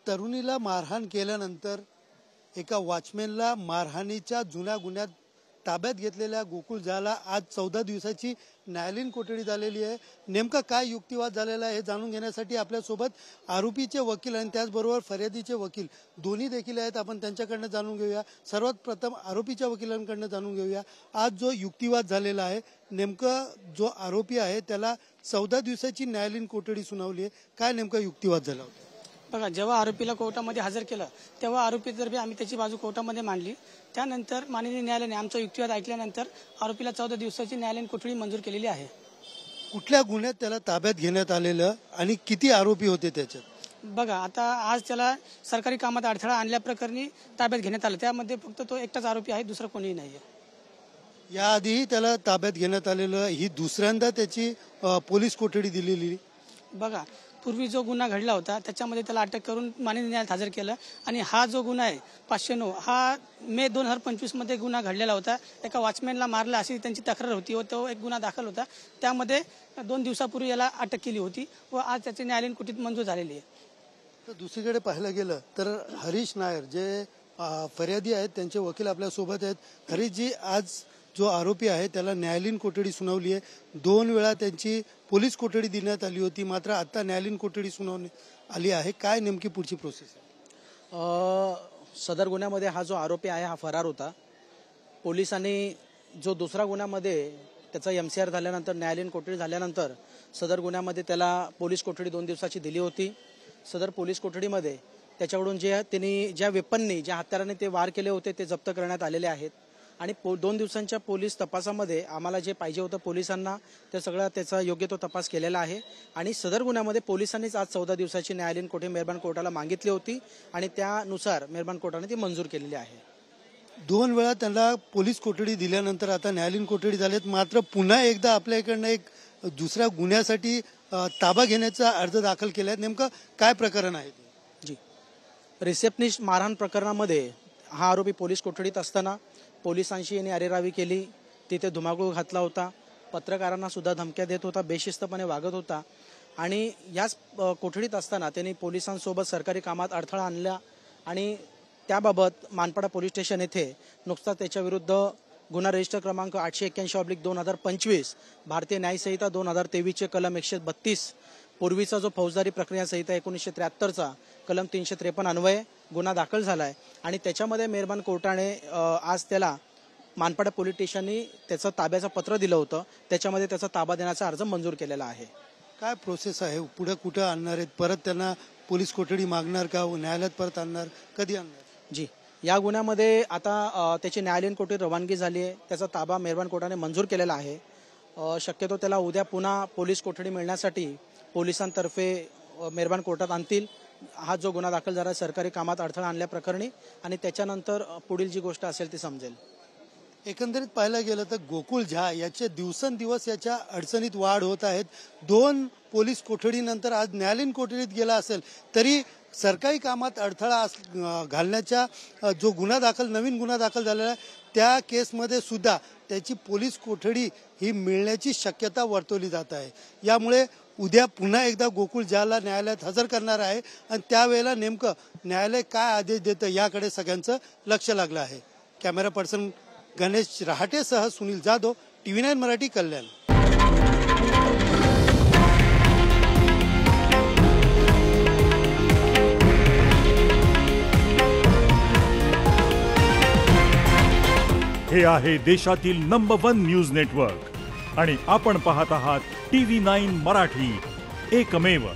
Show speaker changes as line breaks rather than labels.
तरुणीला मारहाण केल्यानंतर एका वॉचमॅनला मारहाणीच्या जुन्या गुन्ह्यात ताब्यात घेतलेल्या गोकुळ झाला आज 14 दिवसाची न्यायालयीन कोठडी झालेली आहे। नेमका काय युक्तिवाद झालेला आहे हे जाणून घेण्यासाठी आपल्यासोबत आरोपीचे वकील आणि त्याचबरोबर फरियादीचे वकील दोन्ही देखील आहेत। आपण त्यांच्याकडनं जाणून घेऊया। सर्वात प्रथम आरोपीच्या वकिलांकडनं जाणून घेऊया आज जो युक्तिवाद झालेला आहे, नेमका जो आरोपी आहे त्याला 14 दिवसाची न्यायालयीन कोठडी सुनावली आहे। काय नेमका युक्तिवाद झाला होता?
बघा, जेव्हा आरोपीला कोर्टामध्ये हजर केलं तेव्हा आरोपीतर्फे आम्ही त्याची बाजू कोर्टामध्ये मांडली। त्यानंतर माननीय न्यायालयाने आमचा युक्तिवाद ऐकल्यानंतर आरोपीला 14 दिवसाची न्यायालयीन कोठडी मंजूर केलेली आहे।
कुठल्या गुन्ह्यात त्याला ताब्यात घेण्यात आलेलं आणि किती आरोपी होते त्याच्यात?
बघा, आता आज त्याला सरकारी कामात अडथळा आणल्याप्रकरणी ताब्यात घेण्यात आलं। त्यामध्ये फक्त तो एकटाच आरोपी आहे, दुसरा कोणीही नाहीये।
याआधीही त्याला ताब्यात घेण्यात आलेलं, ही दुसऱ्यांदा त्याची पोलीस कोठडी दिलेली।
बघा, पूर्वी जो गुन्हा घडला होता त्याच्यामध्ये त्याला अटक करून माननीय न्यायालयात हजर केलं आणि हा जो गुन्हा आहे 509 हा मे 2025 मध्ये गुन्हा घडलेला होता। एका वॉचमॅनला मारला अशी त्यांची तक्रार होती व तो एक गुन्हा दाखल होता। त्यामध्ये 2 दिवसापूर्वी याला अटक केली होती व आज त्याची न्यायालयीन कोठडी मंजूर झालेली आहे।
तर दुसरीकडे पाहायला गेलं तर हरीश नायर जे फरियादी आहेत त्यांचे वकील आपल्या सोबत आहेत। हरीशजी, आज जो आरोपी आहे त्याला न्यायालयीन कोठडी सुनावली आहे। 2 वेळा त्यांची पोलीस कोठडी देण्यात आली होती, मात्र आता न्यायालयीन कोठडी सुनावण्यात आली आहे। काय नेमकी पुढची प्रोसेस आहे?
सदर गुन्ह्यामध्ये हा जो आरोपी आहे हा फरार होता। पोलिसांनी जो दुसरा गुन्ह्यामध्ये त्याचा MCR झाल्यानंतर न्यायालयीन कोठडी झाल्यानंतर सदर गुन्ह्यामध्ये त्याला पोलीस कोठडी 2 दिवसाची दिली होती। सदर पोलीस कोठडीमध्ये त्याच्याकडून त्यांनी ज्या वेपननी ज्या हत्याराने ते वार केले होते ते जप्त करण्यात आलेले आहेत आणि 2 दिवसांच्या पोलीस तपासामध्ये आम्हाला जे पाहिजे होतं पोलिसांना ते सगळं त्याचा योग्य तो तपास केलेला आहे आणि सदर गुन्ह्यामध्ये पोलिसांनीच आज 14 दिवसाची न्यायालयीन कोठडी मेहरबान कोर्टाला मागितली होती आणि त्यानुसार मेहरबान कोर्टाने ती मंजूर केलेली आहे।
2 वेळा त्यांना पोलीस कोठडी दिल्यानंतर आता न्यायालयीन कोठडी झालीत, मात्र पुन्हा एकदा आपल्याकडनं एक दुसऱ्या गुन्ह्यासाठी ताबा घेण्याचा अर्ज दाखल केला आहे। नेमकं काय प्रकरण आहे?
जी, रिसेप्शनिस्ट मारहाण प्रकरणामध्ये हा आरोपी पोलीस कोठडीत असताना पोलिसांशी यांनी अरेरावी केली, तिथे धुमाकूळ घातला होता, पत्रकारांना सुद्धा धमक्या देत होता, बेशिस्तपणे वागत होता आणि याच कोठडीत असताना त्यांनी पोलिसांसोबत सरकारी कामात अडथळा आणला आणि त्याबाबत मानपाडा पोलीस स्टेशन येथे नुकताच त्याच्याविरुद्ध गुन्हा रजिस्टर क्रमांक 881/2025 भारतीय न्याय संहिता 2023 चे कलम 132 पूर्वीचा जो फौजदारी प्रक्रिया संहिता 1973चा कलम 353 अन्वये गुन्हा दाखल झालाय आणि त्याच्यामध्ये मेहरबान कोर्टाने आज त्याला मानपाडा पोलीस स्टेशननी त्याचं ताब्याचं पत्र दिलं होतं, त्याच्यामध्ये त्याचा ताबा देण्याचा अर्ज मंजूर केलेला आहे।
काय प्रोसेस आहे? पुढे कुठे आणणार आहेत? परत त्यांना पोलीस कोठडी मागणार का? न्यायालयात परत आणणार? कधी आणणार?
जी, या गुन्ह्यामध्ये आता त्याची न्यायालयीन कोठडी रवानगी झाली आहे, त्याचा ताबा मेहरबान कोर्टाने मंजूर केलेला आहे। शक्यतो त्याला उद्या पुन्हा पोलीस कोठडी मिळण्यासाठी पोलिसांतर्फे मेहरबान कोर्टात आणतील। हा जो गुन्हा दाखल झाला सरकारी कामात अडथळा आणल्याप्रकरणी आणि त्याच्यानंतर पुढील जी गोष्ट असेल ती समजेल।
एकंदरीत पाहायला गेलं तर गोकुळ झा याचे दिवसेंदिवस याच्या अडचणीत वाढ होत आहेत। 2 पोलीस कोठडीनंतर आज न्यायालयीन कोठडीत गेला असेल तरी सरकारी कामात अडथळा घालण्याचा जो गुन्हा दाखल नवीन गुन्हा दाखल झालेला आहे त्या केसमध्ये सुद्धा त्याची पोलीस कोठडी ही मिळण्याची शक्यता वर्तवली जात आहे। यामुळे उद्या पुन्हा एकदा गोकुळ झाला न्यायालयात हजर करणार आहे आणि त्यावेळेला नेमकं न्यायालय काय आदेश देतं याकडे सगळ्यांचं लक्ष लागलं आहे। कॅमेरा पर्सन गणेश रहाटेसह सुनील जाधव, TV9 मराठी, कल्याण।
हे आहे देशातील नंबर 1 न्यूज नेटवर्क आणि आपण पाहत आहात TV9 मराठी, एकमेव।